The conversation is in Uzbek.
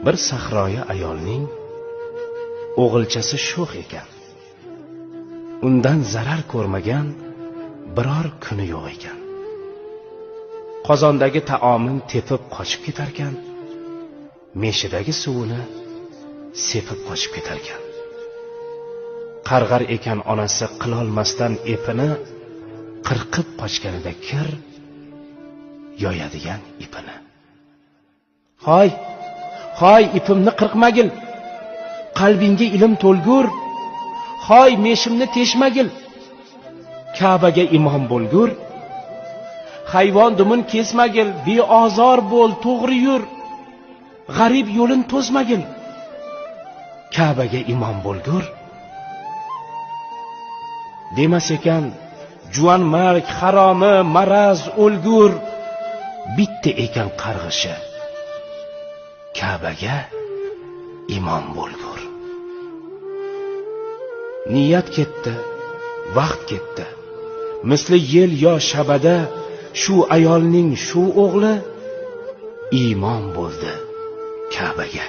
Bir sahroyi ayolning o'g'ilchasi sho'x ekan. Undan zarar ko'rmagan biror kuni yo'q ekan. Qozondagi taomin tepib qochib ketarkan, meshidagi suvini sepib qochib ketarkan. Qarg'ar ekan onasi qilolmasdan epini, qirqib qochganida kir yoyadigan ipini. Hoy ipimni qirqmagil, qalbingga ilm to'lgur. Hoy meshimni teshmagil, Ka'baga imom bo'lgur. Hayvon dumin kesmagil, beozor bo'l, to'g'ri yur. G'arib yo'lin to'smagil, Ka'baga imom bo'lgur. Demas ekan, juvan marg, haromi, maraz, o'lgur. Bitta ekan qarg'ishi, Ka'baga imom bo'lgur. Niyat ketdi, vaqt ketdi. Misli yel yo shabada shu ayolning shu o'g'li imom bo'ldi Ka'baga.